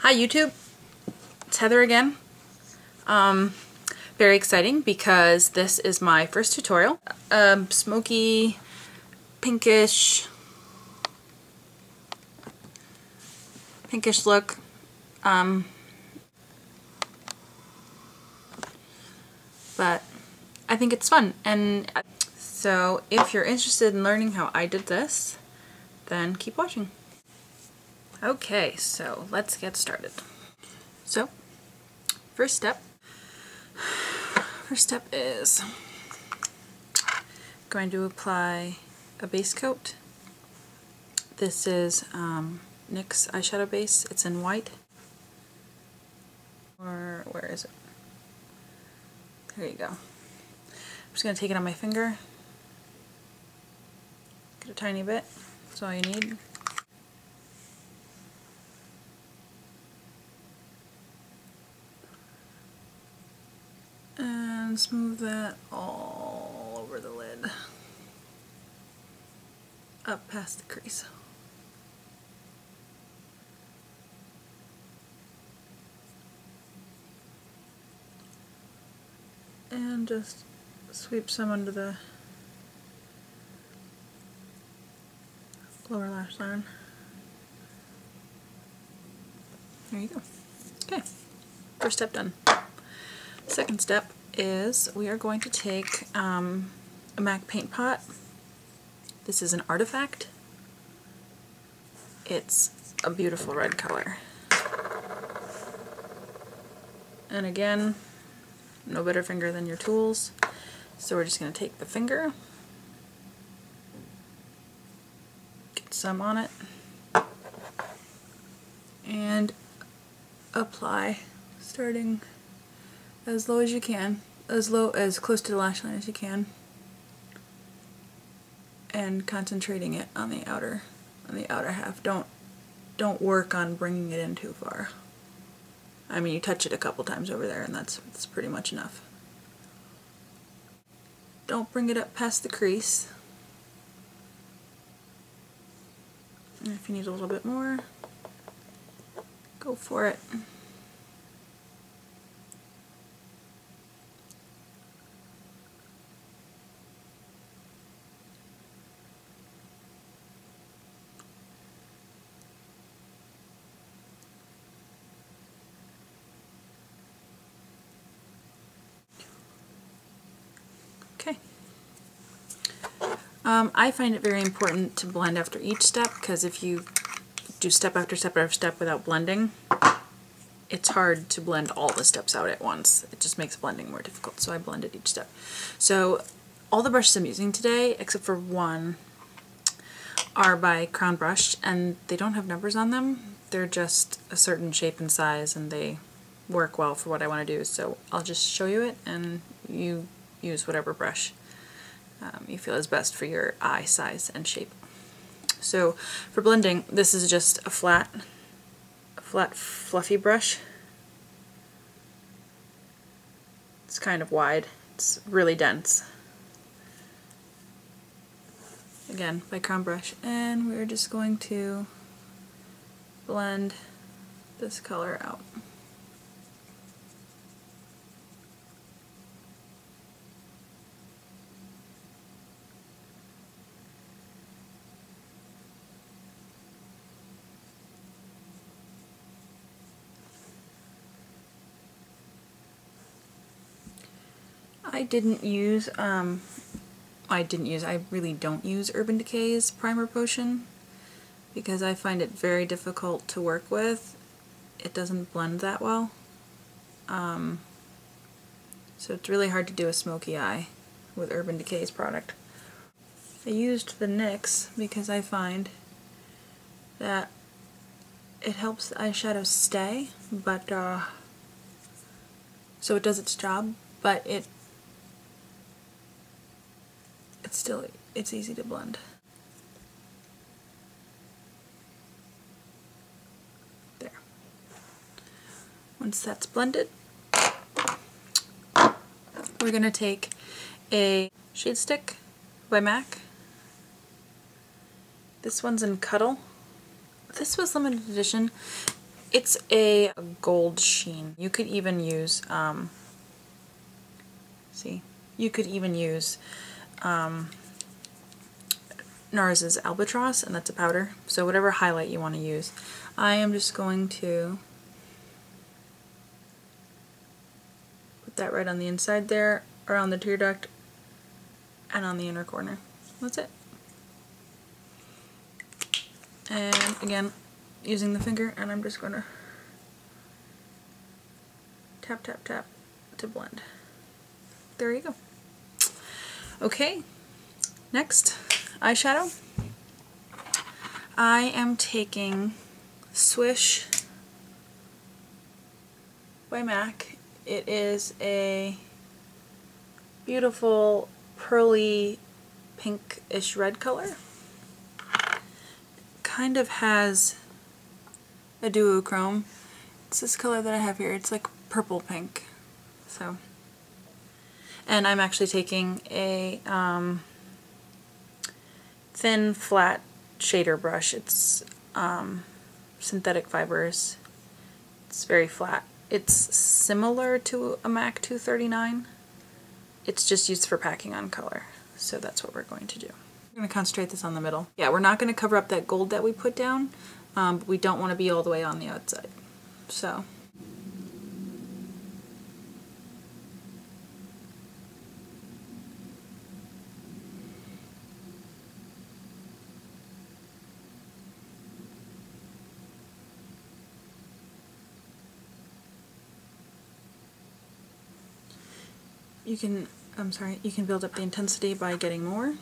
Hi YouTube, it's Heather again. Very exciting because this is my first tutorial. Smoky, pinkish look. But I think it's fun, and so if you're interested in learning how I did this, then keep watching. Okay, so let's get started. So, first step is going to apply a base coat. This is NYX eyeshadow base. It's in white. Or where is it? There you go. I'm just going to take it on my finger. Get a tiny bit. That's all you need. And smooth that all over the lid. Up past the crease. And just sweep some under the lower lash line. There you go. Okay, first step done. Second step is we are going to take a MAC Paintpot. This is an Artifact. It's a beautiful red color. And again, no better finger than your tools. So we're just going to take the finger, get some on it, and apply, starting as low as you can, as close to the lash line as you can, and concentrating it on the outer half. Don't work on bringing it in too far. I mean, you touch it a couple times over there and that's pretty much enough. Don't bring it up past the crease. And if you need a little bit more, go for it. Okay. I find it very important to blend after each step, because if you do step after step after step without blending, it's hard to blend all the steps out at once. It just makes blending more difficult, so I blended each step. So all the brushes I'm using today, except for one, are by Crown Brush, and they don't have numbers on them. They're just a certain shape and size, and they work well for what I want to do. So I'll just show you it, and you use whatever brush you feel is best for your eye size and shape. So for blending, this is just a flat fluffy brush. It's kind of wide. It's really dense. Again, by Crown Brush, and we're just going to blend this color out. I really don't use Urban Decay's Primer Potion because I find it very difficult to work with. It doesn't blend that well. So it's really hard to do a smoky eye with Urban Decay's product. I used the NYX because I find that it helps the eyeshadow stay, but so it does its job, but it's easy to blend. There. Once that's blended, we're going to take a Shadestick by MAC. This one's in Cuddle. This was limited edition. It's a gold sheen. You could even use, see, you could even use NARS's Albatross, and that's a powder. So whatever highlight you want to use. I am just going to put that right on the inside there, around the tear duct, and on the inner corner. That's it. And again, using the finger, and I'm just going to tap, tap, tap to blend. There you go. Okay, next, eyeshadow. I am taking Swish by MAC. It is a beautiful pearly pinkish red color. Kind of has a duochrome. It's this color that I have here. It's like purple pink. So, and I'm actually taking a thin flat shader brush. It's synthetic fibers. It's very flat. It's similar to a MAC 239. It's just used for packing on color. So that's what we're going to do. We're going to concentrate this on the middle. Yeah, we're not going to cover up that gold that we put down, but we don't want to be all the way on the outside. So. You can, you can build up the intensity by getting more.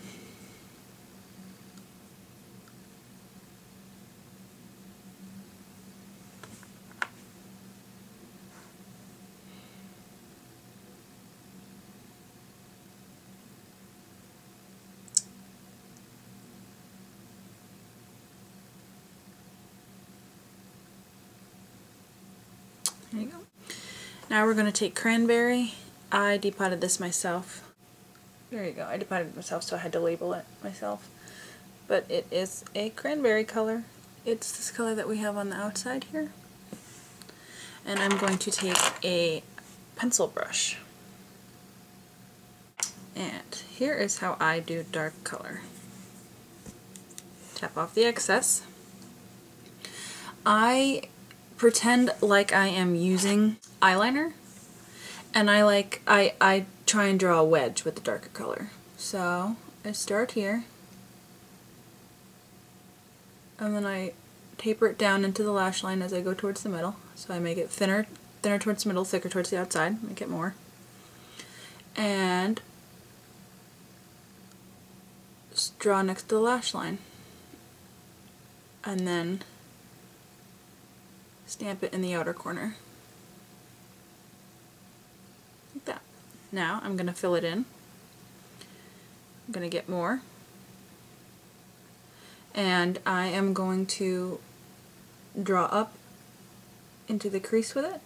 There you go. Now we're going to take Cranberry. I depotted this myself. There you go. I depotted it myself, so I had to label it myself. But it is a cranberry color. It's this color that we have on the outside here. And I'm going to take a pencil brush. And here is how I do dark color. Tap off the excess. I pretend like I am using eyeliner, and I try and draw a wedge with the darker color. So I start here, and then I taper it down into the lash line as I go towards the middle. So I make it thinner towards the middle, thicker towards the outside, make it more. And just draw next to the lash line. And then stamp it in the outer corner. Like that. Now I'm going to fill it in. I'm going to get more. And I am going to draw up into the crease with it.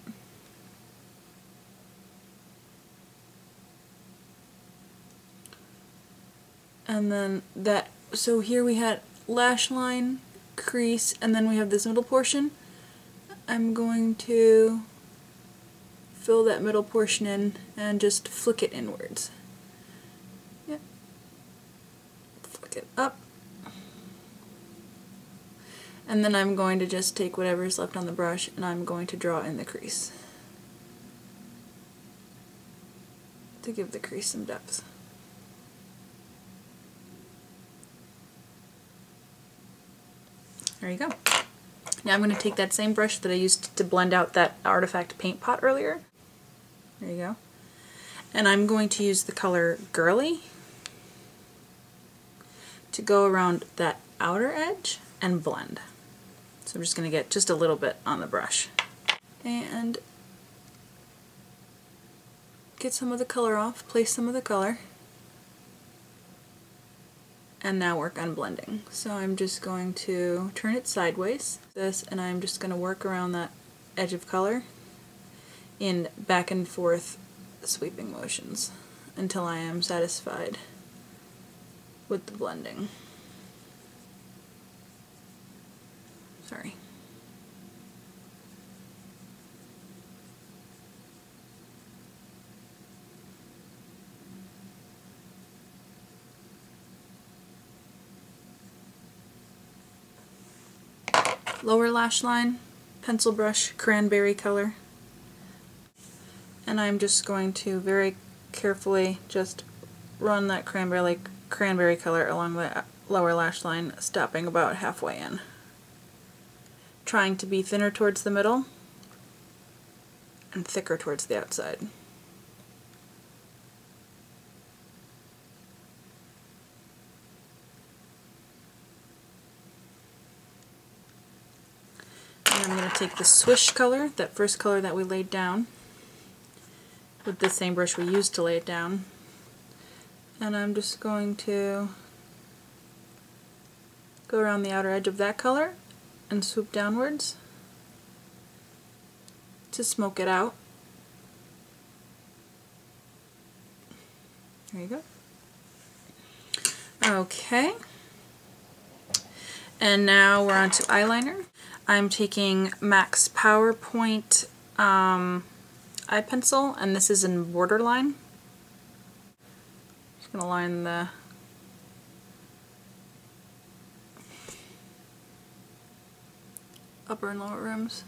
And then that, so here we had lash line, crease, and then we have this middle portion. I'm going to fill that middle portion in and just flick it inwards. Yep. Flick it up. And then I'm going to just take whatever's left on the brush and I'm going to draw in the crease to give the crease some depth. There you go. Now I'm going to take that same brush that I used to blend out that artifact paint pot earlier. There you go. And I'm going to use the color Girlie to go around that outer edge and blend. So I'm just going to get just a little bit on the brush. And get some of the color off, place some of the color. And now work on blending. So I'm just going to turn it sideways, and I'm just going to work around that edge of color in back and forth sweeping motions until I am satisfied with the blending. lower lash line pencil brush, Cranberry color. And I'm just going to very carefully just run that cranberry color along the lower lash line, stopping about halfway in. Trying to be thinner towards the middle and thicker towards the outside. And I'm going to take the Swish color, that first color that we laid down, with the same brush we used to lay it down, and I'm just going to go around the outer edge of that color and swoop downwards to smoke it out. There you go. Okay. And now we're on to eyeliner. I'm taking MAC's PowerPoint eye pencil, and this is in Bordeauxline. Just going to line the upper and lower rims.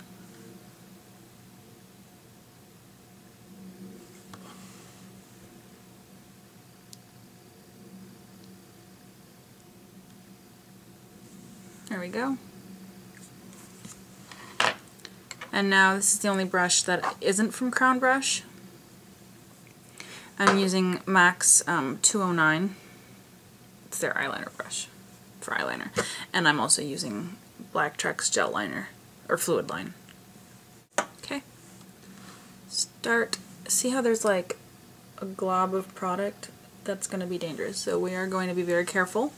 There we go. And now this is the only brush that isn't from Crown Brush. I'm using MAC's 209. It's their eyeliner brush for eyeliner. And I'm also using Blacktrack's gel liner, or Fluidline. Okay. Start. See how there's like a glob of product? That's going to be dangerous. So we are going to be very careful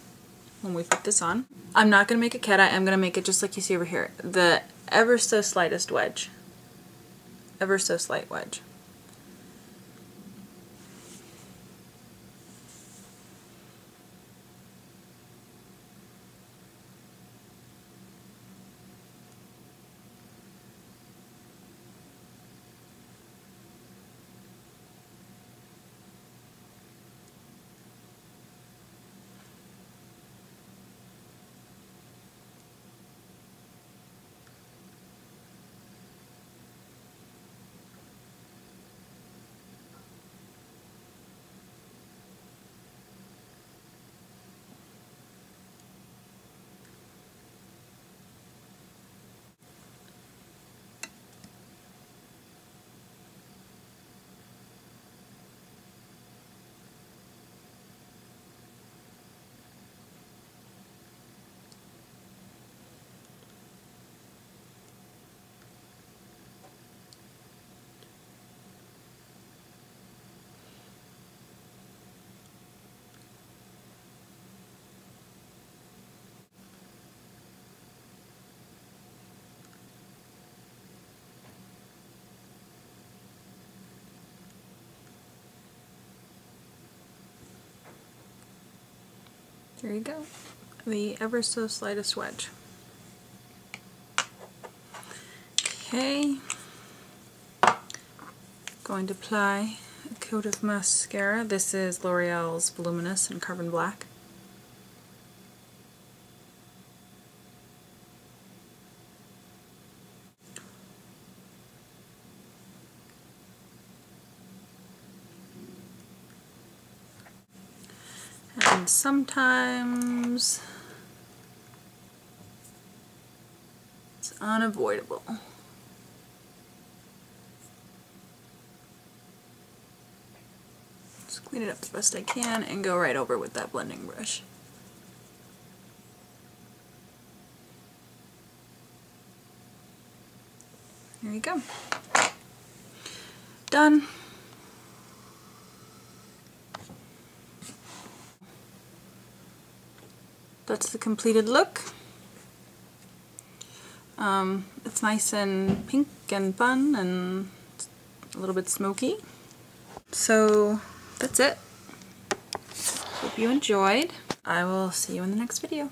when we put this on. I'm not going to make a cat eye. I'm going to make it just like you see over here. The ever so slightest wedge. Ever so slight wedge. There you go. The ever so slightest wedge. Okay. Going to apply a coat of mascara. This is Loreal's Voluminous in Carbon Black. And sometimes it's unavoidable. Just clean it up the best I can and go right over with that blending brush. There you go. Done. That's the completed look. It's nice and pink and fun and a little bit smoky. So that's it. Hope you enjoyed. I will see you in the next video.